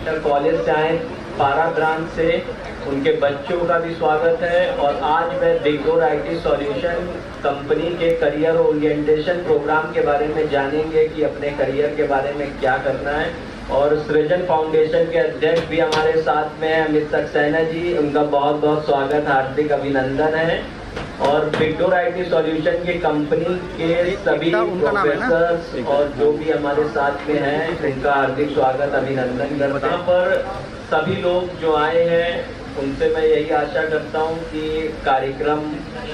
Inter college से आए, पारा ब्रांच से, उनके बच्चों का भी स्वागत है। और आज मैं big door IT solution company के करियर ओरिएंटेशन प्रोग्राम के बारे में जानेंगे कि अपने करियर के बारे में क्या करना है। और सृजन फाउंडेशन के अध्यक्ष भी हमारे साथ में हैं, अमित सक्सेना जी, उनका बहुत बहुत स्वागत, हार्दिक अभिनंदन है। और बिग डोर IT सॉल्यूशन की कंपनी के सभी प्रोफेसर्स और जो भी हमारे साथ में हैं, उनका हार्दिक स्वागत अभिनंदन करता हूं। पर सभी लोग जो आए हैं उनसे मैं यही आशा करता हूं कि कार्यक्रम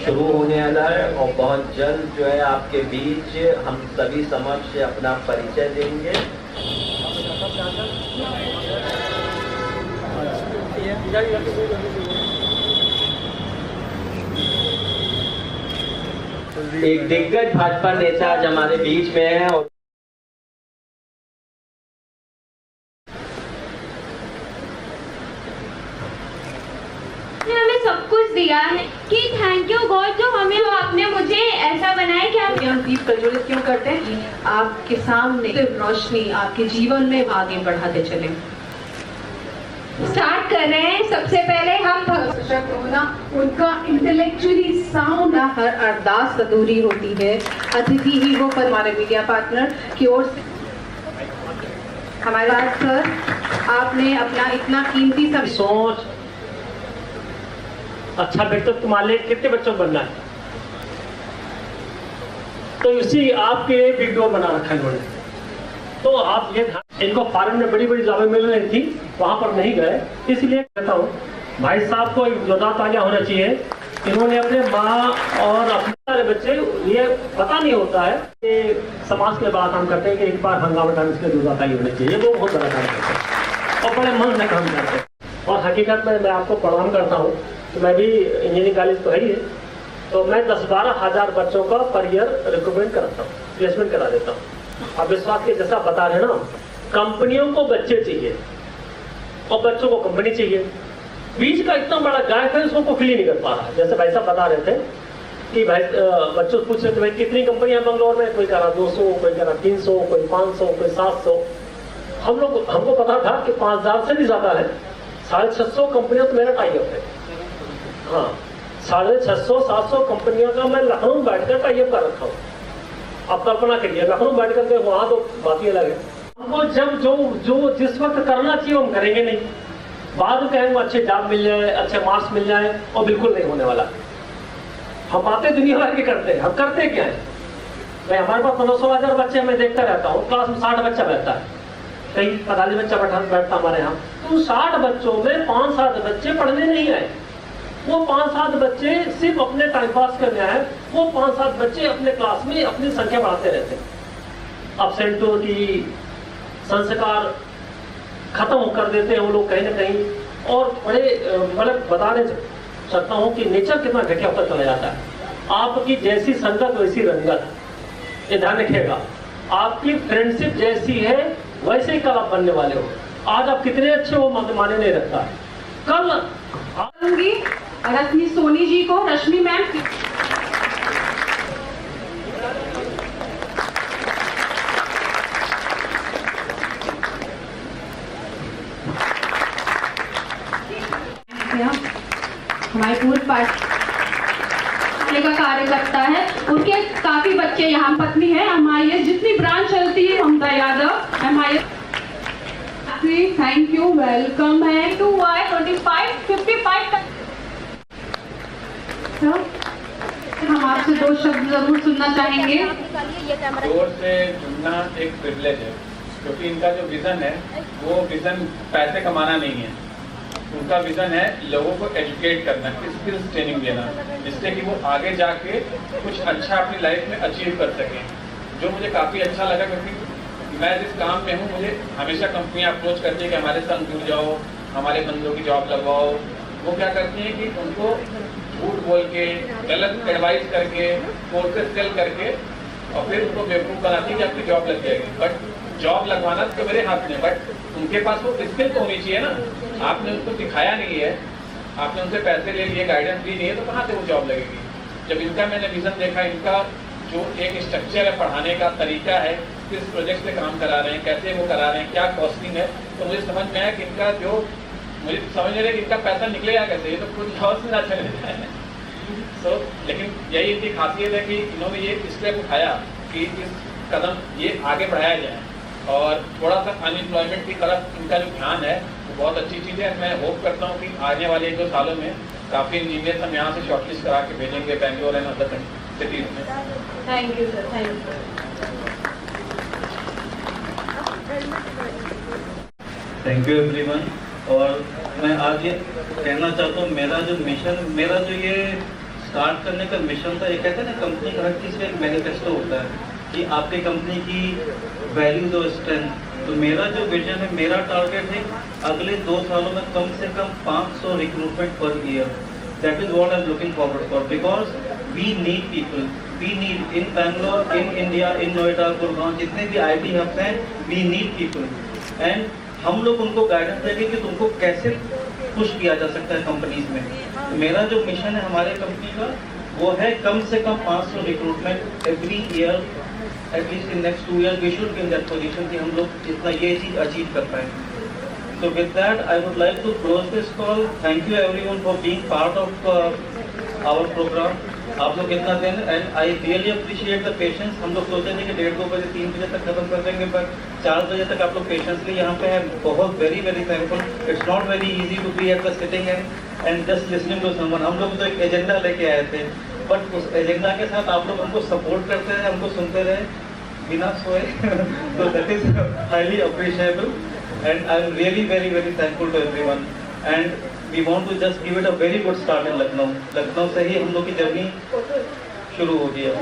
शुरू होने वाला है और बहुत जल्द जो है आपके बीच हम सभी समक्ष अपना परिचय देंगे। एक दिग्गज भाजपा नेता आज हमारे बीच में है और हमें सब कुछ दिया है कि थैंक यू गॉड जो हमें आपने मुझे ऐसा बनाया कि आप दीप प्रज्वलित क्यों करते हैं? आपके सामने सिर्फ रोशनी आपके जीवन में आगे बढ़ाते चले। स्टार्ट कर रहे हैं। सबसे पहले हम होना उनका इंटेलेक्चुअली साउंड हर अरदास अधूरी होती है। अतिथि ही वो पर हमारे मीडिया पार्टनर की ओर से हमारे पास सर आपने अपना इतना कीमती सब सोच अच्छा बेटा तुम्हारे कितने बच्चों को बनना है, तो इसी आपके बिग डोर बना रखा है इन्होंने। तो आप ये इनको फॉरेन में बड़ी बड़ी जॉबें मिल रही थी, वहां पर नहीं गए, इसलिए कहता हूँ भाई साहब को एक जोरदार तालियां होना चाहिए। इन्होंने अपने माँ और अपने सारे बच्चे, ये पता नहीं होता है कि समाज के बात हम करते हैं कि एक बार हंगामा टाइम इसके जोरदार ताली होनी चाहिए। वो बहुत बड़ा काम करते हैं और बड़े मन से काम करते हैं। और हकीकत में मैं आपको प्रणाम करता हूँ, तो मैं भी इंजीनियरिंग कॉलेज तो है ही है, तो मैं 10-12 हज़ार बच्चों का पर ईयर रिक्रूटमेंट कराता हूँ, प्लेसमेंट करा देता हूँ। अब विश्वास के जैसा बता रहे ना, कंपनियों को बच्चे चाहिए और बच्चों को कंपनी चाहिए। बीच का इतना बड़ा गैप है, उसको फिल ही नहीं कर पा रहा। जैसे भाई साहब बता रहे थे कि भाई बच्चों से पूछ रहे थे भाई कितनी कंपनियां बंगलोर में, कोई कह रहा 200, कोई कह रहा 300, कोई 500, कोई 700। हमको पता था कि 5000 से भी ज्यादा है। 650 कंपनियों तो मेरा टाई अप है। हाँ, 650-700 कंपनियों का मैं लखनऊ बैठकर टाई अप कर रखा हूँ। आप कल्पना करिए, लखनऊ बैठ करके वहां तो बात ही अलग है। हमको जब जो जिस वक्त करना चाहिए हम करेंगे नहीं, बाद में कहेंगे अच्छे जॉब मिल जाए, अच्छे मार्क्स मिल जाए, और बिल्कुल नहीं होने वाला। हम बातें दुनिया भर की करते हैं, हम करते क्या है भाई? हमारे पास 15-16 हजार बच्चे मैं देखता रहता हूँ, क्लास में 60 बच्चा बैठता है, कहीं 45 बच्चा बैठता हमारे यहाँ। तो 60 बच्चों में 5-7 बच्चे पढ़ने नहीं आए। वो 5-7 बच्चे सिर्फ अपने टाइम पास करने आए। वो 5-7 बच्चे अपने क्लास में अपनी संख्या बढ़ाते रहते हैं। अब्सेंटों की संस्कार खत्म कर देते हैं वो लोग कहीं ना कहीं। और बड़े मतलब बताने चाहता हूँ कि नेचर कितना घटिया होता चला जाता है। आपकी जैसी संगत वैसी रंगत, ये ध्यान रखिएगा। आपकी फ्रेंडशिप जैसी है वैसे ही कल आप बनने वाले हो। आज आप कितने अच्छे हो माने नहीं रखता, कल आऊंगी। रश्मि सोनी जी को, रश्मि मैम हमारे पूर्व पार्टी का कार्य करता है, उनके काफी बच्चे यहाँ पत्नी है। हमारी जितनी ब्रांच चलती है ममता यादव हमारे। थैंक यू, वेलकम है टू वाई 25-55। हम आपसे 2 शब्द जरूर सुनना चाहेंगे। जोर से सुनना एक प्रिविलेज है, क्योंकि इनका जो विजन है वो विजन पैसे कमाना नहीं है। उनका विजन है लोगों को एजुकेट करना, स्किल्स ट्रेनिंग देना, जिससे कि वो आगे जाके कुछ अच्छा अपनी लाइफ में अचीव कर सकें। जो मुझे काफ़ी अच्छा लगा, क्योंकि मैं जिस काम में हूँ मुझे हमेशा कंपनियाँ अप्रोच करती है कि हमारे संग जुड़ जाओ, हमारे बंदों की जॉब लगवाओ। वो क्या करती हैं कि उनको झूठ बोल के, गलत एडवाइस करके, कोर्सेज सेल करके और फिर उनको बेवकूफ़ बनाती है कि आपकी जॉब लग जाएगी। बट जॉब लगवाना तो मेरे हाथ में, बट उनके पास वो स्किल तो होनी चाहिए ना। आपने उनको सिखाया नहीं है, आपने उनसे पैसे ले लिए, गाइडेंस दी नहीं है, तो कहाँ से वो जॉब लगेगी। जब इनका मैंने विजन देखा, इनका जो एक स्ट्रक्चर है पढ़ाने का तरीका है, किस प्रोजेक्ट पे काम करा रहे हैं, कैसे वो करा रहे हैं, क्या कॉस्टिंग है। तो मुझे समझ में आया कि इनका जो मुझे समझ में आया कि इनका पैसा निकलेगा कैसे, ये तो कुछ लॉस में ना चले जाए। तो लेकिन यही इनकी खासियत है कि इन्होंने ये स्टेप उठाया कि इस कदम ये आगे बढ़ाया जाए और थोड़ा सा अनएम्प्लॉयमेंट की तरफ इनका जो ध्यान है वो बहुत अच्छी चीज़ है। मैं होप करता हूँ कि आने वाले 1-2 सालों में काफ़ी इंजीनियर्स हम यहाँ से शॉर्टलिस्ट करा के भेजेंगे बेंगलोर एंड अदर सिटीज में। Thank you sir, thank you. Thank you everyone. और मैं आज ये कहना चाहता हूँ, मेरा जो ये स्टार्ट करने का मिशन था, ये कहते हैं ना कंपनी का हर चीज़ का एक मैनिफेस्टो होता है कि आपकी कंपनी की वैल्यूज और स्ट्रेंथ। तो मेरा जो विजन है, मेरा टारगेट है अगले 2 सालों में कम से कम 500 recruitment per year. That is what I am looking forward for, because we need people, we need in Bangalore, in India, in Noida, Gurgaon, जितने भी IT हब्स हैं, वी नीड पीपल। एंड हम लोग उनको गाइडेंस देंगे कि तुमको कैसे पुश किया जा सकता है कंपनीज में। तो मेरा जो मिशन है हमारे कंपनी का वो है कम से कम 500 recruitment every year, at least in next 2 years we should be in that position कि हम लोग जितना ये चीज़ अचीव कर पाए। So with that, I would like to close this call. Thank you everyone for being part of our program. आप लोग इतना दें and I really appreciate the patience. हम लोग सोचे थे कि 1:30-2 बजे 3 बजे तक खत्म कर देंगे, पर 4 बजे तक आप लोग पेशेंसली यहाँ पे हैं। बहुत very thankful. It's not very easy to be at the sitting and just listening to someone. हम लोग तो एक एजेंडा लेके आए थे, बट उस एजेंडा के साथ आप लोग हमको सपोर्ट करते रहे, हमको सुनते रहे बिना सोए। So that is highly appreciable. And I am really very thankful to everyone. And we want to just give it a very good start in Lucknow. Lucknow से ही हम लोग की जर्नी शुरू होगी अब।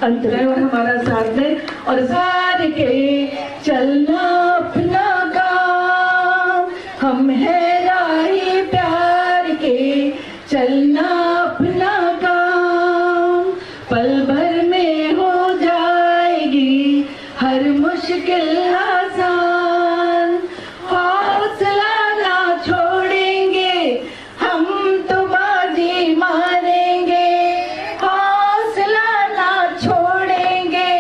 अंतराय हमारा साथ है और सार के चलना अपना काम, हम है राही प्यार के चलना अपना काम, पल भर में हो जाएगी हर मुश्किल आसान, हौसला ना छोड़ेंगे हम तो बाजी मारेंगे, हौसला ना छोड़ेंगे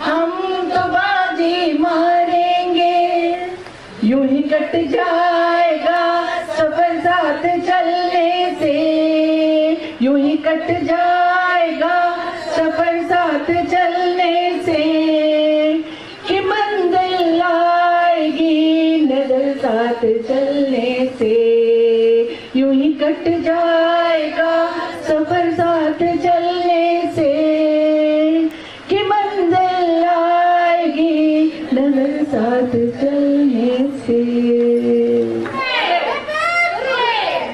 हम तो बाजी मारेंगे, यूं ही कट जाएगा सफर साथ चलने से, यूं ही कट जाएगा सफर साथ चलने से, कि मंजिल आएगी नजर साथ चलने से, यूं ही कट जाएगा सफर साथ चलने से, कि मंजिल आएगी नजर साथ चलने से।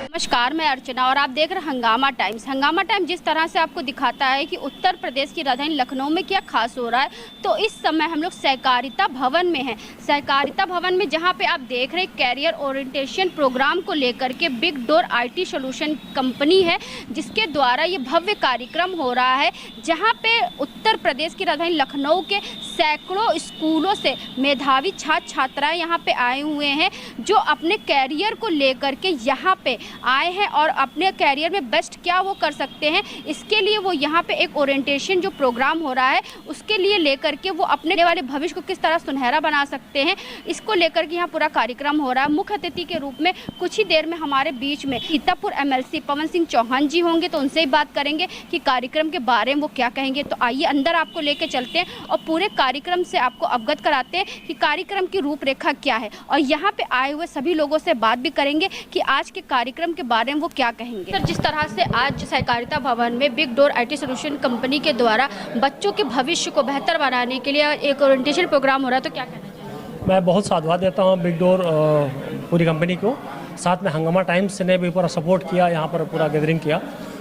नमस्कार, मैं अर्चना और आप देख रहे हैं हंगामा टाइम्स। हंगामा टाइम्स जिस तरह से आपको दिखाता है कि उत्तर प्रदेश की राजधानी लखनऊ में क्या खास हो रहा है, तो इस समय हम लोग सहकारिता भवन में हैं। सहकारिता भवन में जहां पे आप देख रहे हैं कैरियर ओरिएंटेशन प्रोग्राम को लेकर के big door IT solution company है, जिसके द्वारा ये भव्य कार्यक्रम हो रहा है, जहां पे उत्तर प्रदेश की राजधानी लखनऊ के सैकड़ों स्कूलों से मेधावी छात्र छात्राएँ यहाँ पे आए हुए हैं, जो अपने कैरियर को लेकर के यहाँ पे आए हैं और अपने कैरियर में बेस्ट क्या वो कर सकते हैं, इसके लिए वो यहाँ पे एक ओरिएंटेशन जो प्रोग्राम हो रहा है उसके लिए लेकर के वो अपने वाले भविष्य को किस तरह सुनहरा बना सकते हैं, इसको लेकर के यहाँ पूरा कार्यक्रम हो रहा है। मुख्य अतिथि के रूप में कुछ ही देर में हमारे बीच में सीतापुर MLC पवन सिंह चौहान जी होंगे, तो उनसे ही बात करेंगे कि कार्यक्रम के बारे में वो क्या कहेंगे। तो आइए अंदर आपको लेके चलते हैं और पूरे कार्यक्रम से आपको अवगत कराते हैं कि कार्यक्रम की रूपरेखा क्या है, और यहाँ पे आए हुए सभी लोगों से बात भी करेंगे कि आज के कार्यक्रम के बारे में वो क्या कहेंगे। सर, जिस तरह से आज सहकारिता भवन में big door IT solution company के द्वारा बच्चों के भविष्य को बेहतर बनाने के लिए एक ओरिएंटेशन प्रोग्राम हो रहा है, तो क्या कहना चाहिए? मैं बहुत साधुवाद देता हूँ बिग डोर पूरी कंपनी को, साथ में हंगामा टाइम्स ने भी पूरा सपोर्ट किया, यहाँ पर पूरा गैदरिंग किया,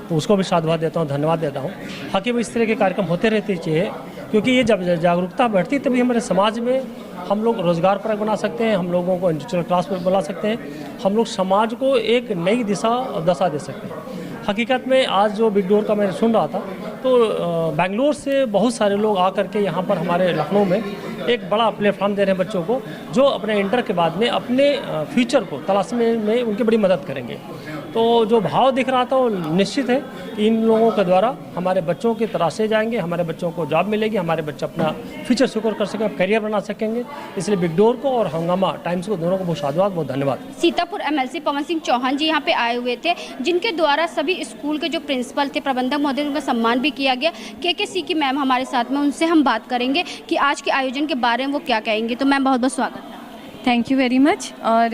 तो उसको भी साधुवाद देता हूँ, धन्यवाद देता हूँ। बाकी इस तरह के कार्यक्रम होते रहते चाहिए, क्योंकि ये जब जागरूकता बढ़ती तभी हमारे समाज में हम लोग रोज़गार परक बना सकते हैं, हम लोगों को इंडस्ट्रियल क्लास पर बना सकते हैं, हम लोग समाज को एक नई दशा दे सकते हैं। हकीकत में आज जो बिग डोर का मैं सुन रहा था तो बेंगलोर से बहुत सारे लोग आकर के यहाँ पर हमारे लखनऊ में एक बड़ा प्लेटफॉर्म दे रहे हैं बच्चों को, जो अपने इंटर के बाद में अपने फ्यूचर को तलाशने में उनकी बड़ी मदद करेंगे। तो जो भाव दिख रहा था वो निश्चित है कि इन लोगों के द्वारा हमारे बच्चों के तराशे जाएंगे, हमारे बच्चों को जॉब मिलेगी, हमारे बच्चे अपना फ्यूचर सिक्योर कर सकेंगे, करियर बना सकेंगे। इसलिए बिग डोर को और हंगामा टाइम्स को दोनों को बहुत साधुवाद, बहुत धन्यवाद। सीतापुर MLC पवन सिंह चौहान जी यहाँ पे आए हुए थे, जिनके द्वारा सभी स्कूल के जो प्रिंसिपल थे, प्रबंधक महोदय, उनका सम्मान भी किया गया। KKC की मैम हमारे साथ में, उनसे हम बात करेंगे कि आज के आयोजन के बारे में वो क्या कहेंगे। तो मैम बहुत बहुत स्वागत है। Thank you very much. और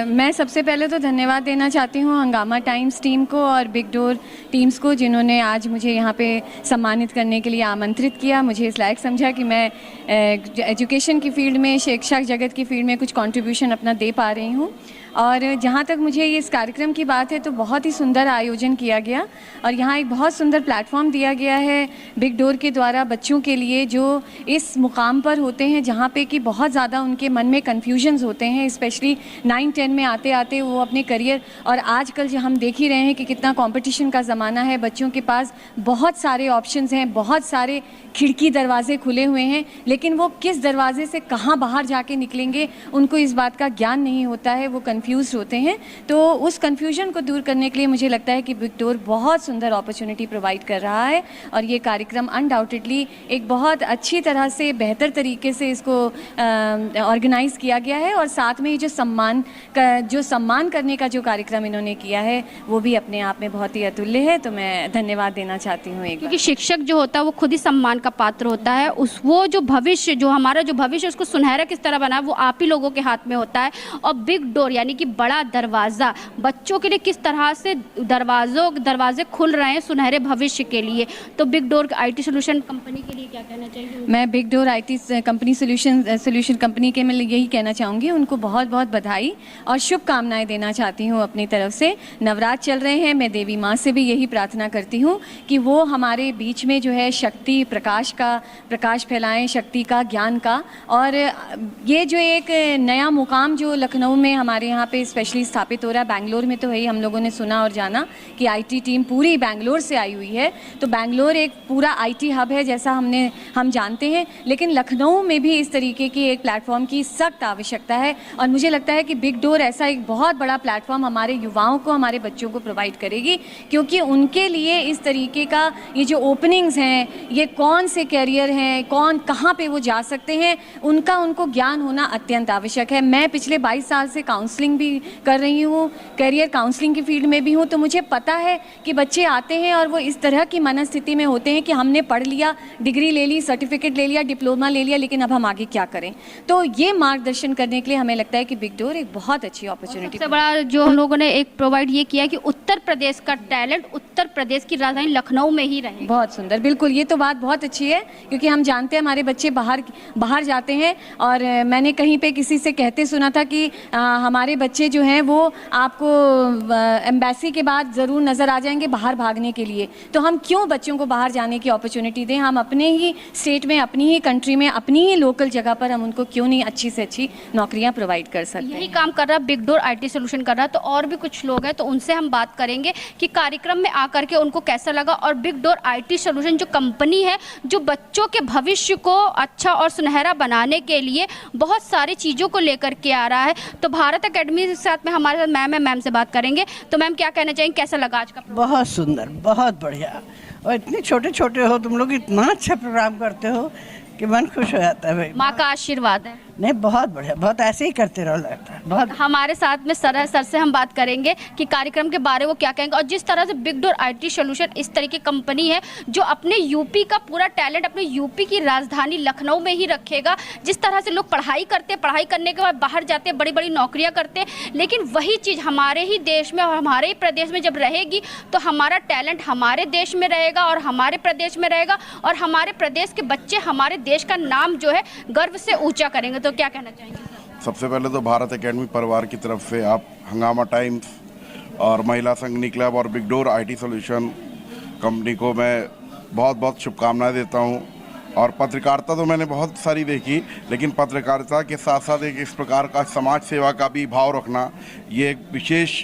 मैं सबसे पहले तो धन्यवाद देना चाहती हूँ हंगामा टाइम्स टीम को और बिग डोर टीम्स को, जिन्होंने आज मुझे यहाँ पे सम्मानित करने के लिए आमंत्रित किया। मुझे इस लायक समझा कि मैं एजुकेशन की फील्ड में, शिक्षा जगत की फील्ड में कुछ कंट्रीब्यूशन अपना दे पा रही हूँ। और जहाँ तक मुझे इस कार्यक्रम की बात है तो बहुत ही सुंदर आयोजन किया गया और यहाँ एक बहुत सुंदर प्लेटफॉर्म दिया गया है बिग डोर के द्वारा बच्चों के लिए, जो इस मुकाम पर होते हैं जहाँ पे कि बहुत ज़्यादा उनके मन में कन्फ्यूजन्स होते हैं, स्पेशली 9-10 में आते आते वो अपने करियर। और आजकल जो हम देख ही रहे हैं कि कितना कंपटीशन का ज़माना है, बच्चों के पास बहुत सारे ऑप्शंस हैं, बहुत सारे खिड़की दरवाजे खुले हुए हैं, लेकिन वो किस दरवाजे से कहाँ बाहर जाके निकलेंगे उनको इस बात का ज्ञान नहीं होता है, वो कंफ्यूज होते हैं। तो उस कंफ्यूजन को दूर करने के लिए मुझे लगता है कि बिग डोर बहुत सुंदर अपॉर्चुनिटी प्रोवाइड कर रहा है और ये कार्यक्रम अनडाउटेडली एक बहुत अच्छी तरह से, बेहतर तरीके से इसको ऑर्गेनाइज किया गया है। और साथ में ये जो सम्मान करने का जो कार्यक्रम इन्होंने किया है वो भी अपने आप में बहुत ही अतुल्य है। तो मैं धन्यवाद देना चाहती हूँ। क्योंकि शिक्षक जो होता है वो खुद ही सम्मान का पात्र होता है। वो जो भविष्य, जो हमारा जो भविष्य उसको सुनहरा किस तरह बना, वो आप ही लोगों के हाथ में होता है। और बिग डोर यानी कि बड़ा दरवाज़ा, बच्चों के लिए किस तरह से दरवाजे खुल रहे हैं सुनहरे भविष्य के लिए। तो big door IT solution company के लिए क्या कहना चाहिए? मैं big door IT company solution company के मैं यही कहना चाहूँगी, उनको बहुत बहुत बधाई और शुभकामनाएं देना चाहती हूँ अपनी तरफ से। नवरात्र चल रहे हैं, मैं देवी माँ से भी यही प्रार्थना करती हूँ कि वो हमारे बीच में जो है शक्ति, प्रकाश फैलाएं, शक्ति का, ज्ञान का। और ये जो एक नया मुकाम जो लखनऊ में हमारे यहाँ पे स्पेशली स्थापित हो रहा है, बैंगलोर में तो है ही, हम लोगों ने सुना और जाना कि IT टीम पूरी बैंगलोर से आई हुई है। तो बैंगलोर एक पूरा IT हब है जैसा हम जानते हैं, लेकिन लखनऊ में भी इस तरीके की एक प्लेटफॉर्म की सख्त आवश्यकता है। और मुझे लगता है कि बिग डोर ऐसा एक बहुत बड़ा प्लेटफॉर्म हमारे युवाओं को, हमारे बच्चों को प्रोवाइड करेगी, क्योंकि उनके लिए इस तरीके का ये जो ओपनिंग्स हैं, ये कौन से कैरियर हैं, कहाँ पे वो जा सकते हैं, उनको ज्ञान होना अत्यंत आवश्यक है। मैं पिछले 22 साल से काउंसलिंग भी कर रही हूँ, करियर काउंसलिंग की फील्ड में भी हूँ, तो मुझे पता है कि बच्चे आते हैं और वो इस तरह की मनस्थिति में होते हैं कि हमने पढ़ लिया, डिग्री ले ली, सर्टिफिकेट ले लिया, डिप्लोमा ले लिया, लेकिन अब हम आगे क्या करें। तो ये मार्गदर्शन करने के लिए हमें लगता है कि बिग डोर एक बहुत अच्छी अपॉर्चुनिटी। सबसे बड़ा जो हम लोगों ने एक प्रोवाइड ये किया कि उत्तर प्रदेश का टैलेंट उत्तर प्रदेश की राजधानी लखनऊ में ही रहे। बहुत सुंदर, बिल्कुल, ये तो बात बहुत अच्छी है, क्योंकि हम जानते हैं हमारे बच्चे बाहर जाते हैं। और मैंने कहीं पे किसी से कहते सुना था कि हमारे बच्चे जो हैं वो आपको एम्बेसी के बाद ज़रूर नज़र आ जाएंगे बाहर भागने के लिए। तो हम क्यों बच्चों को बाहर जाने की अपॉर्चुनिटी दें? हम अपने ही स्टेट में, अपनी ही कंट्री में, अपनी ही लोकल जगह पर हम उनको क्यों नहीं अच्छी से अच्छी नौकरियां प्रोवाइड कर सकते हैं। यही काम कर रहा बिग डोर IT सोल्यूशन कर रहा। तो और भी कुछ लोग हैं, तो उनसे हम बात करेंगे कि कार्यक्रम में आकर के उनको कैसा लगा। और बिग डोर IT सोल्यूशन जो कंपनी है, जो बच्चों के भविष्य को अच्छा और सुनहरा बनाने के लिए बहुत सारी चीज़ों को लेकर के आ रहा है। तो भारत एकेडमी के साथ में हमारे साथ मैम है, मैम से बात करेंगे। तो मैम क्या कहना चाहेंगे, कैसा लगा आज का प्रोग्राम? बहुत सुंदर, बहुत बढ़िया। और इतने छोटे छोटे हो तुम लोग, इतना अच्छा प्रोग्राम करते हो कि मन खुश हो जाता है भाई। माँ का आशीर्वाद है। नहीं, बहुत बढ़िया, बहुत ऐसे ही करते रहो, लगता है बहुत। हमारे साथ में सर से हम बात करेंगे कि कार्यक्रम के बारे में वो क्या कहेंगे। और जिस तरह से बिग डोर IT सोल्यूशन इस तरह की कंपनी है जो अपने यूपी का पूरा टैलेंट अपने यूपी की राजधानी लखनऊ में ही रखेगा। जिस तरह से लोग पढ़ाई करते हैं, पढ़ाई करने के बाद बाहर जाते हैं, बड़ी बड़ी नौकरियां करते हैं, लेकिन वही चीज़ हमारे ही देश में और हमारे ही प्रदेश में जब रहेगी तो हमारा टैलेंट हमारे देश में रहेगा और हमारे प्रदेश में रहेगा और हमारे प्रदेश के बच्चे हमारे देश का नाम जो है गर्व से ऊँचा करेंगे। तो क्या कहना चाहेंगे सर? सबसे पहले तो भारत एकेडमी परिवार की तरफ से आप हंगामा टाइम्स और महिला संगनी क्लब और big door IT solution company को मैं बहुत बहुत शुभकामनाएं देता हूं। और पत्रकारिता तो मैंने बहुत सारी देखी, लेकिन पत्रकारिता के साथ साथ एक इस प्रकार का समाज सेवा का भी भाव रखना, ये एक विशेष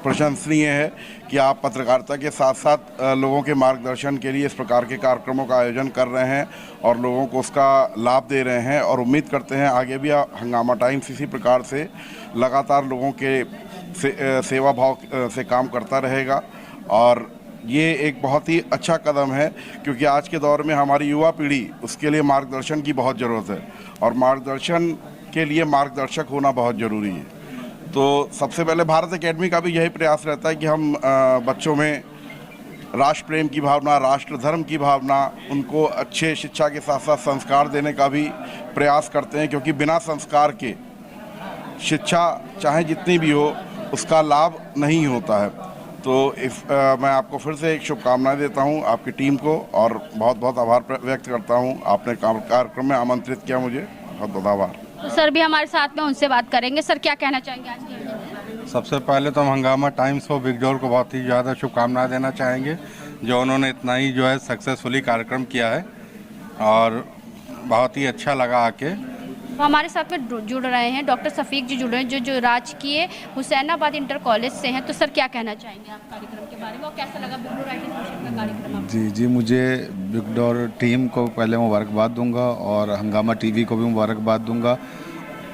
प्रशंसनीय है कि आप पत्रकारिता के साथ साथ लोगों के मार्गदर्शन के लिए इस प्रकार के कार्यक्रमों का आयोजन कर रहे हैं और लोगों को उसका लाभ दे रहे हैं, और उम्मीद करते हैं आगे भी हंगामा टाइम्स इसी प्रकार से लगातार लोगों के सेवा भाव से काम करता रहेगा। और ये एक बहुत ही अच्छा कदम है, क्योंकि आज के दौर में हमारी युवा पीढ़ी उसके लिए मार्गदर्शन की बहुत ज़रूरत है, और मार्गदर्शन के लिए मार्गदर्शक होना बहुत ज़रूरी है। तो सबसे पहले भारत एकेडमी का भी यही प्रयास रहता है कि हम बच्चों में राष्ट्र प्रेम की भावना, राष्ट्र धर्म की भावना, उनको अच्छे शिक्षा के साथ साथ संस्कार देने का भी प्रयास करते हैं, क्योंकि बिना संस्कार के शिक्षा चाहे जितनी भी हो उसका लाभ नहीं होता है। तो मैं आपको फिर से एक शुभकामनाएं देता हूं आपकी टीम को, और बहुत बहुत आभार व्यक्त करता हूं, आपने कार्यक्रम में आमंत्रित किया मुझे, बहुत बहुत आभार। तो सर भी हमारे साथ में, उनसे बात करेंगे। सर क्या कहना चाहेंगे आज के? सबसे पहले तो हम हंगामा टाइम्स को, बिग डोर को बहुत ही ज़्यादा शुभकामनाएं देना चाहेंगे, जो उन्होंने इतना ही जो है सक्सेसफुली कार्यक्रम किया है, और बहुत ही अच्छा लगा आके। तो हमारे साथ में जुड़ रहे हैं डॉक्टर सफीक जी, जुड़ रहे हैं जो राजकीय हुसैनाबाद इंटर कॉलेज से हैं। तो सर क्या कहना चाहेंगे आप कार्यक्रम के बारे में, और कैसा लगा बिग डोर आईटी सोल्यूशन का कार्यक्रम? जी, मुझे बिग डोर टीम को पहले मुबारकबाद दूंगा, और हंगामा टीवी को भी मुबारकबाद दूंगा,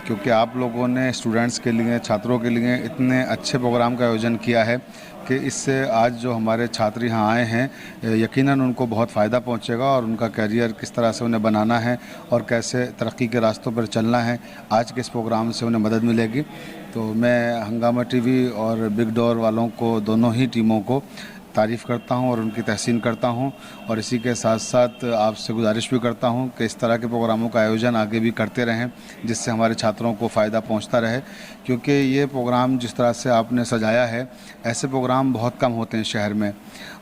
क्योंकि आप लोगों ने स्टूडेंट्स के लिए, छात्रों के लिए इतने अच्छे प्रोग्राम का आयोजन किया है कि इससे आज जो हमारे छात्र यहाँ आए हैं, यकीनन उनको बहुत फ़ायदा पहुँचेगा, और उनका करियर किस तरह से उन्हें बनाना है और कैसे तरक्की के रास्तों पर चलना है, आज के इस प्रोग्राम से उन्हें मदद मिलेगी। तो मैं हंगामा टीवी और बिग डोर वालों को, दोनों ही टीमों को तारीफ़ करता हूं और उनकी तहसीन करता हूं, और इसी के साथ साथ आपसे गुजारिश भी करता हूं कि इस तरह के प्रोग्रामों का आयोजन आगे भी करते रहें, जिससे हमारे छात्रों को फ़ायदा पहुंचता रहे। क्योंकि ये प्रोग्राम जिस तरह से आपने सजाया है, ऐसे प्रोग्राम बहुत कम होते हैं शहर में,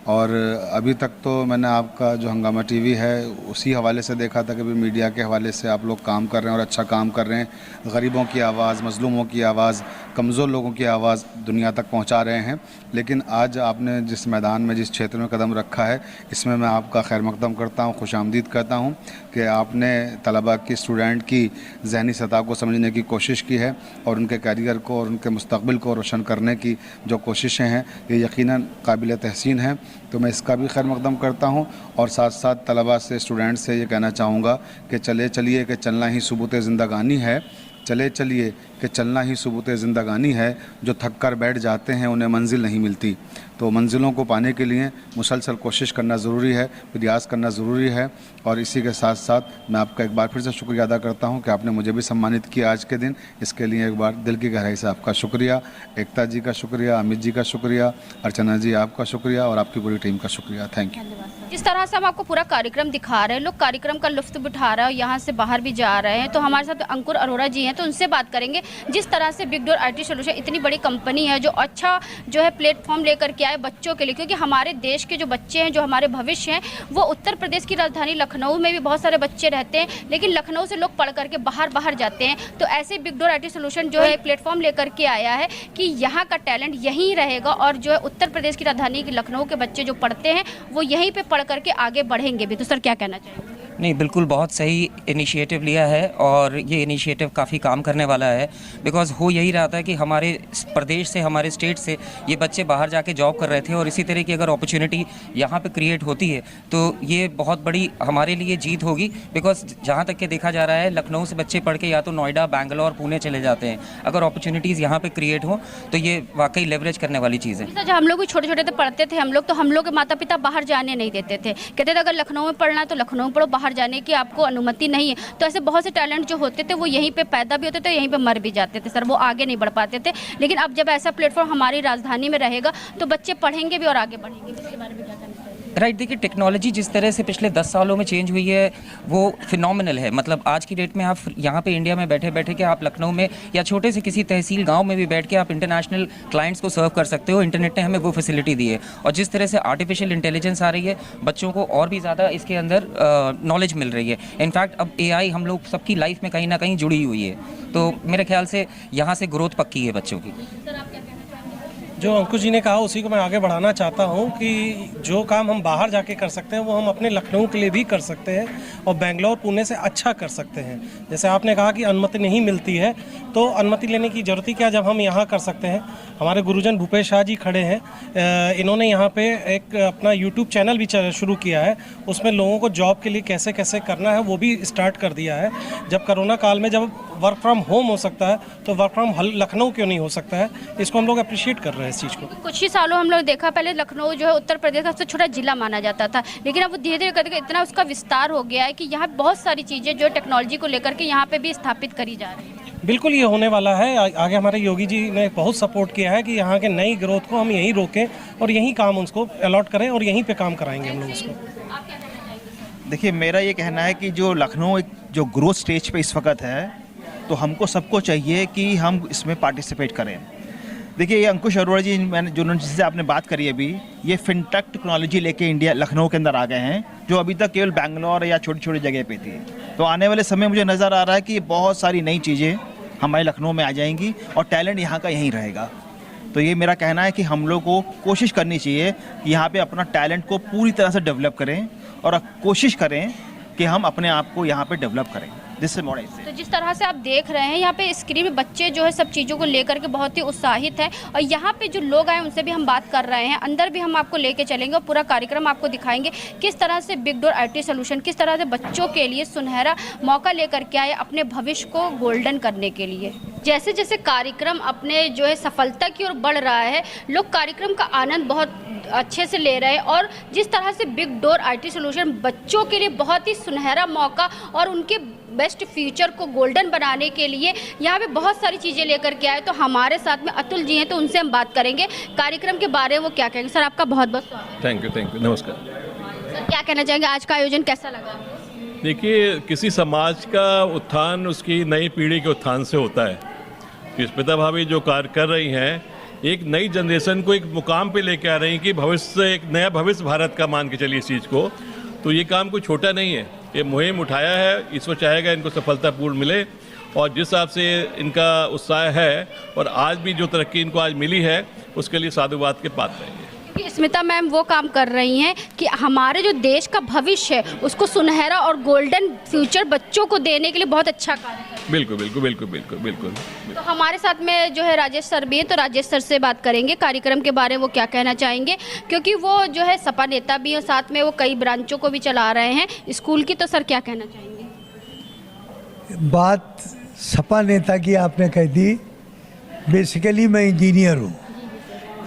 और अभी तक तो मैंने आपका जो हंगामा टीवी है उसी हवाले से देखा था कि भी मीडिया के हवाले से आप लोग काम कर रहे हैं और अच्छा काम कर रहे हैं, गरीबों की आवाज़, मज़लूमों की आवाज़, कमज़ोर लोगों की आवाज़ दुनिया तक पहुंचा रहे हैं। लेकिन आज आपने जिस मैदान में, जिस क्षेत्र में कदम रखा है, इसमें मैं आपका खैर मकदम करता हूं, खुशामदीद करता हूं कि आपने तलबा की, स्टूडेंट की ज़हनी सतह को समझने की कोशिश की है, और उनके करियर को और उनके मुस्तकबिल को रोशन करने की जो कोशिशें हैं, ये यकीनन काबिल तहसीन हैं। तो मैं इसका भी खैर मकदम करता हूं, और साथ साथ तलबा से, स्टूडेंट से ये कहना चाहूँगा कि चलिए कि चलना ही सबूत ज़िंदगानी है, चलिए कि चलना ही सबूत ज़िंदगानी है, जो थक कर बैठ जाते हैं उन्हें मंजिल नहीं मिलती। तो मंजिलों को पाने के लिए मुसलसल कोशिश करना ज़रूरी है, प्रयास करना ज़रूरी है। और इसी के साथ साथ मैं आपका एक बार फिर से शुक्रिया अदा करता हूं कि आपने मुझे भी सम्मानित किया आज के दिन। इसके लिए एक बार दिल की गहराई से आपका शुक्रिया, एकता जी का शुक्रिया, अमित जी का शुक्रिया, अर्चना जी आपका शुक्रिया, और आपकी पूरी टीम का शुक्रिया। Thank you. जिस तरह से हम आपको पूरा कार्यक्रम दिखा रहे हैं, लोग कार्यक्रम का लुत्फ़ उठा रहे हैं और यहाँ से बाहर भी जा रहे हैं। तो हमारे साथ अंकुर अरोड़ा जी हैं, तो उनसे बात करेंगे। जिस तरह से बिग डोर आईटी सोल्यूशन इतनी बड़ी कंपनी है, जो अच्छा जो है प्लेटफॉर्म लेकर के आए बच्चों के लिए, क्योंकि हमारे देश के जो बच्चे हैं, जो हमारे भविष्य हैं, वो उत्तर प्रदेश की राजधानी लखनऊ में भी बहुत सारे बच्चे रहते हैं, लेकिन लखनऊ से लोग पढ़ करके बाहर जाते हैं। तो ऐसे बिग डोर आईटी सोल्यूशन जो है प्लेटफॉर्म लेकर के आया है कि यहाँ का टैलेंट यहीं रहेगा, और जो है उत्तर प्रदेश की राजधानी लखनऊ के बच्चे जो पढ़ते हैं वो यहीं पे पढ़ करके आगे बढ़ेंगे भी। तो सर क्या कहना चाहेंगे? नहीं, बिल्कुल बहुत सही इनिशिएटिव लिया है, और ये इनिशिएटिव काफ़ी काम करने वाला है। बिकॉज़ हो यही रहा था कि हमारे प्रदेश से, हमारे स्टेट से ये बच्चे बाहर जाके जॉब कर रहे थे, और इसी तरह की अगर अपॉर्चुनिटी यहाँ पे क्रिएट होती है तो ये बहुत बड़ी हमारे लिए जीत होगी। बिकॉज़ जहाँ तक के देखा जा रहा है, लखनऊ से बच्चे पढ़ के या तो नोएडा, बैंगलोर, पुणे चले जाते हैं। अगर अपॉर्चुनिटीज़ यहाँ पर क्रिएट हो तो ये वाकई लेवरेज करने वाली चीज़ है। जब हम लोग भी छोटे थे, पढ़ते थे हम लोग के माता पिता बाहर जाने नहीं देते थे, कहते थे अगर लखनऊ में पढ़ना है तो लखनऊ में पढ़ो, बाहर जाने की आपको अनुमति नहीं है। तो ऐसे बहुत से टैलेंट जो होते थे वो यहीं पे पैदा भी होते थे, यहीं पे मर भी जाते थे सर, वो आगे नहीं बढ़ पाते थे। लेकिन अब जब ऐसा प्लेटफॉर्म हमारी राजधानी में रहेगा तो बच्चे पढ़ेंगे भी और आगे बढ़ेंगे। इसके बारे में क्या कहना चाहिए? राइट, देखिए टेक्नोलॉजी जिस तरह से पिछले 10 सालों में चेंज हुई है वो फिनोमिनल है। मतलब आज की डेट में आप यहाँ पे इंडिया में बैठे बैठे के आप लखनऊ में या छोटे से किसी तहसील गांव में भी बैठ के आप इंटरनेशनल क्लाइंट्स को सर्व कर सकते हो। इंटरनेट ने हमें वो फैसिलिटी दी है, और जिस तरह से आर्टिफिशियल इंटेलिजेंस आ रही है, बच्चों को और भी ज़्यादा इसके अंदर नॉलेज मिल रही है। इनफैक्ट अब AI हम लोग सबकी लाइफ में कहीं ना कहीं जुड़ी हुई है, तो मेरे ख्याल से यहाँ से ग्रोथ पक्की है बच्चों की। सर आप क्या कहना चाहेंगे? जो अंकुश जी ने कहा उसी को मैं आगे बढ़ाना चाहता हूं कि जो काम हम बाहर जाके कर सकते हैं वो हम अपने लखनऊ के लिए भी कर सकते हैं और बेंगलोर पुणे से अच्छा कर सकते हैं। जैसे आपने कहा कि अनुमति नहीं मिलती है, तो अनुमति लेने की ज़रूरत ही क्या जब हम यहाँ कर सकते हैं। हमारे गुरुजन भूपेश शाह जी खड़े हैं, इन्होंने यहाँ पे एक अपना यूट्यूब चैनल भी शुरू किया है, उसमें लोगों को जॉब के लिए कैसे कैसे करना है वो भी स्टार्ट कर दिया है। जब कोरोना काल में जब वर्क फ्रॉम होम हो सकता है तो वर्क फ्रॉम लखनऊ क्यों नहीं हो सकता है, इसको हम लोग अप्रिशिएट कर रहे हैं इस चीज़ को। कुछ ही सालों हम लोग देखा, पहले लखनऊ जो है उत्तर प्रदेश का सबसे छोटा जिला माना जाता था, लेकिन अब धीरे धीरे करके इतना उसका विस्तार हो गया है कि यहाँ बहुत सारी चीज़ें जो टेक्नोलॉजी को लेकर के यहाँ पे भी स्थापित करी जा रही है। बिल्कुल ये होने वाला है। आगे हमारे योगी जी ने बहुत सपोर्ट किया है कि यहाँ के नई ग्रोथ को हम यहीं रोकें और यहीं काम उसको अलॉट करें और यहीं पे काम कराएंगे हम लोग उसको। देखिए, मेरा ये कहना है कि जो लखनऊ जो ग्रोथ स्टेज पे इस वक्त है, तो हमको सबको चाहिए कि हम इसमें पार्टिसिपेट करें। देखिए, ये अंकुश अरोड़ा जी, मैंने जिससे आपने बात करी अभी, ये फिनटेक टेक्नोलॉजी लेके इंडिया लखनऊ के अंदर आ गए हैं, जो अभी तक केवल बैंगलोर या छोटी छोटी जगह पे थी। तो आने वाले समय मुझे नज़र आ रहा है कि बहुत सारी नई चीज़ें हमारे लखनऊ में आ जाएंगी और टैलेंट यहाँ का यहीं रहेगा। तो ये मेरा कहना है कि हम लोग को कोशिश करनी चाहिए कि यहाँ पे अपना टैलेंट को पूरी तरह से डेवलप करें और कोशिश करें कि हम अपने आप को यहाँ पे डेवलप करें। जिससे तो जिस तरह से आप देख रहे हैं यहाँ पे स्क्रीन में बच्चे जो है सब चीज़ों को लेकर के बहुत ही उत्साहित हैं, और यहाँ पे जो लोग आए उनसे भी हम बात कर रहे हैं। अंदर भी हम आपको लेके चलेंगे और पूरा कार्यक्रम आपको दिखाएंगे किस तरह से बिग डोर IT सॉल्यूशन किस तरह से बच्चों के लिए सुनहरा मौका लेकर के आए अपने भविष्य को गोल्डन करने के लिए। जैसे जैसे कार्यक्रम अपने जो है सफलता की ओर बढ़ रहा है, लोग कार्यक्रम का आनंद बहुत अच्छे से ले रहे हैं, और जिस तरह से बिग डोर IT सॉल्यूशन बच्चों के लिए बहुत ही सुनहरा मौका और उनके बेस्ट फ्यूचर को गोल्डन बनाने के लिए यहाँ पे बहुत सारी चीज़ें लेकर के आए। तो हमारे साथ में अतुल जी हैं, तो उनसे हम बात करेंगे कार्यक्रम के बारे में, वो क्या कहेंगे। सर, आपका बहुत बहुत स्वागत। थैंक यू, नमस्कार। सर, क्या कहना चाहेंगे, आज का आयोजन कैसा लगा? देखिए, किसी समाज का उत्थान उसकी नई पीढ़ी के उत्थान से होता है। स्मिता भाभी जो कार्य कर रही हैं, एक नई जनरेशन को एक मुकाम पे लेके आ रही हैं कि भविष्य, एक नया भविष्य भारत का मान के चलिए इस चीज़ को। तो ये काम कोई छोटा नहीं है, ये मुहिम उठाया है, ईश्वर चाहेगा इनको सफलतापूर्ण मिले। और जिस हिसाब से इनका उत्साह है और आज भी जो तरक्की इनको आज मिली है, उसके लिए साधुवाद के पात्र हैं। स्मिता मैम वो काम कर रही हैं कि हमारे जो देश का भविष्य है उसको सुनहरा और गोल्डन फ्यूचर बच्चों को देने के लिए बहुत अच्छा कार्य कर रही हैं। बिल्कुल बिल्कुल बिल्कुल बिल्कुल बिल्कुल। तो हमारे साथ में जो है राजेश सर भी हैं, तो राजेश सर से बात करेंगे कार्यक्रम के बारे में, वो क्या कहना चाहेंगे, क्योंकि वो जो है सपा नेता भी हैं, साथ में वो कई ब्रांचों को भी चला रहे हैं स्कूल की। तो सर क्या कहना चाहेंगे? बात सपा नेता की आपने कह दी। बेसिकली मैं इंजीनियर हूँ।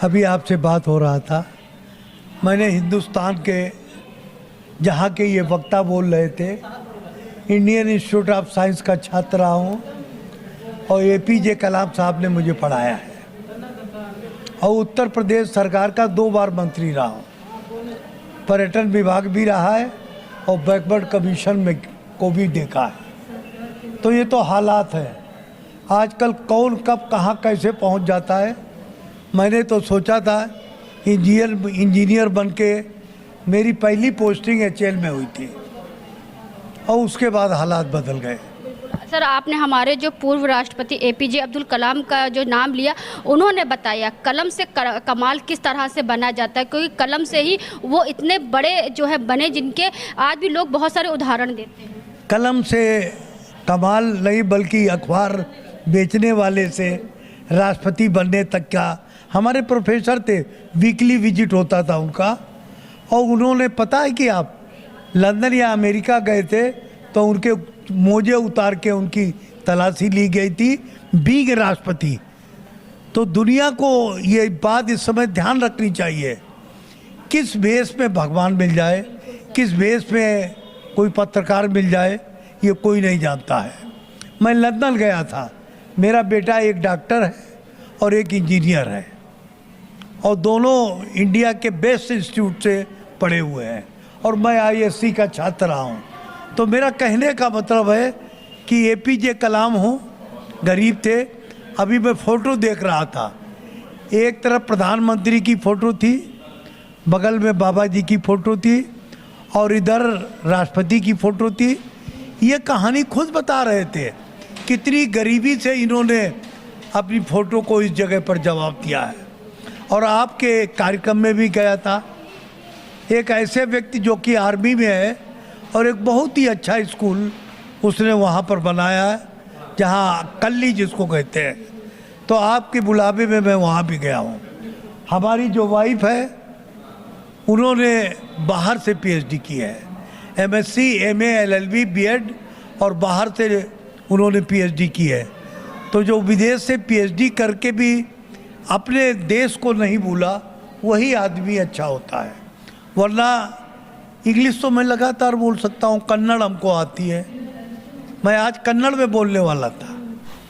अभी आपसे बात हो रहा था, मैंने हिंदुस्तान के जहाँ के ये वक्ता बोल रहे थे, इंडियन इंस्टीट्यूट ऑफ साइंस का छात्र रहा हूँ और APJ कलाम साहब ने मुझे पढ़ाया है, और उत्तर प्रदेश सरकार का 2 बार मंत्री रहा हूँ, पर्यटन विभाग भी रहा है और बैकवर्ड कमीशन में को भी देखा है। तो ये तो हालात है, आजकल कौन कब कहाँ कैसे पहुँच जाता है। मैंने तो सोचा था इंजीनियर बन के मेरी पहली पोस्टिंग HL में हुई थी, और उसके बाद हालात बदल गए। सर, आपने हमारे जो पूर्व राष्ट्रपति APJ अब्दुल कलाम का जो नाम लिया, उन्होंने बताया कलम से कमाल किस तरह से बना जाता है, क्योंकि कलम से ही वो इतने बड़े जो है बने, जिनके आज भी लोग बहुत सारे उदाहरण देते हैं। कलम से कमाल नहीं, बल्कि अखबार बेचने वाले से राष्ट्रपति बनने तक का हमारे प्रोफेसर थे, वीकली विजिट होता था उनका। और उन्होंने, पता है कि आप लंदन या अमेरिका गए थे तो उनके मोजे उतार के उनकी तलाशी ली गई थी, बीइंग राष्ट्रपति। तो दुनिया को ये बात इस समय ध्यान रखनी चाहिए, किस भेष में भगवान मिल जाए, किस भेष में कोई पत्रकार मिल जाए, ये कोई नहीं जानता है। मैं लंदन गया था, मेरा बेटा एक डॉक्टर है और एक इंजीनियर है, और दोनों इंडिया के बेस्ट इंस्टीट्यूट से पढ़े हुए हैं, और मैं ISC का छात्र रहा हूँ। तो मेरा कहने का मतलब है कि APJ कलाम हो, गरीब थे। अभी मैं फ़ोटो देख रहा था, एक तरफ प्रधानमंत्री की फ़ोटो थी, बगल में बाबा जी की फ़ोटो थी, और इधर राष्ट्रपति की फ़ोटो थी। ये कहानी खुद बता रहे थे, कितनी गरीबी से इन्होंने अपनी फ़ोटो को इस जगह पर जवाब दिया है। और आपके कार्यक्रम में भी गया था। एक ऐसे व्यक्ति जो कि आर्मी में है और एक बहुत ही अच्छा स्कूल उसने वहाँ पर बनाया है, जहाँ कल्ली जिसको कहते हैं। तो आपके बुलावे में मैं वहाँ भी गया हूँ। हमारी जो वाइफ है उन्होंने बाहर से पीएचडी की है, एमएससी, एमए, एलएलबी, बीएड, और बाहर से उन्होंने पीएचडी की है। तो जो विदेश से पीएचडी करके भी अपने देश को नहीं भूला वही आदमी अच्छा होता है। वरना इंग्लिश तो मैं लगातार बोल सकता हूँ, कन्नड़ हमको आती है, मैं आज कन्नड़ में बोलने वाला था।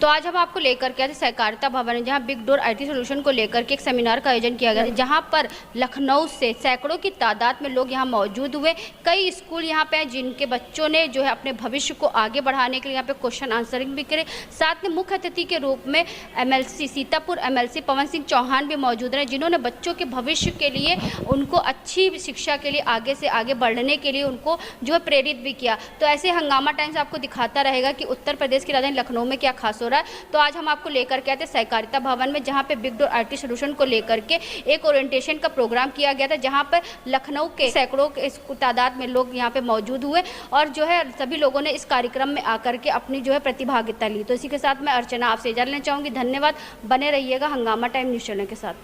तो आज हम आपको लेकर के आए थे सहकारिता भवन, जहां बिग डोर आईटी सॉल्यूशन को लेकर के एक सेमिनार का आयोजन किया गया, जहां पर लखनऊ से सैकड़ों की तादाद में लोग यहां मौजूद हुए। कई स्कूल यहां पे हैं जिनके बच्चों ने जो है अपने भविष्य को आगे बढ़ाने के लिए यहां पे क्वेश्चन आंसरिंग भी करे। साथ में मुख्य अतिथि के रूप में एमएलसी सीतापुर एमएलसी पवन सिंह चौहान भी मौजूद रहे, जिन्होंने बच्चों के भविष्य के लिए, उनको अच्छी शिक्षा के लिए आगे से आगे बढ़ने के लिए उनको जो है प्रेरित भी किया। तो ऐसे हंगामा टाइम्स आपको दिखाता रहेगा कि उत्तर प्रदेश की राजधानी लखनऊ में क्या खास हो रहा है। तो आज हम आपको लेकर के आए थे सहकारिता भवन में, जहां पे बिग डोर आईटी सॉल्यूशन को लेकर के एक ओरिएंटेशन का प्रोग्राम किया गया था, जहां पर लखनऊ के सैकड़ों के तादाद में लोग यहां पे मौजूद हुए और जो है सभी लोगों ने इस कार्यक्रम में आकर के अपनी जो है प्रतिभागिता ली। तो इसी के साथ मैं अर्चना आपसे इजाजत लेना चाहूँगी। धन्यवाद, बने रहिएगा हंगामा टाइम न्यूज चैनल के साथ।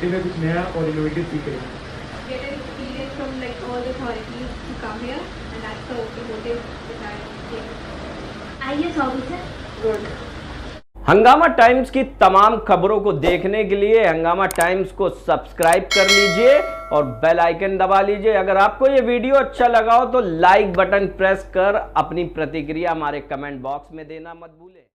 में कुछ नया और इनोवेटिव सीख रहे हैं। हंगामा टाइम्स की तमाम खबरों को देखने के लिए हंगामा टाइम्स को सब्सक्राइब कर लीजिए और बेल आइकन दबा लीजिए। अगर आपको ये वीडियो अच्छा लगा हो तो लाइक बटन प्रेस कर अपनी प्रतिक्रिया हमारे कमेंट बॉक्स में देना मत भूलें।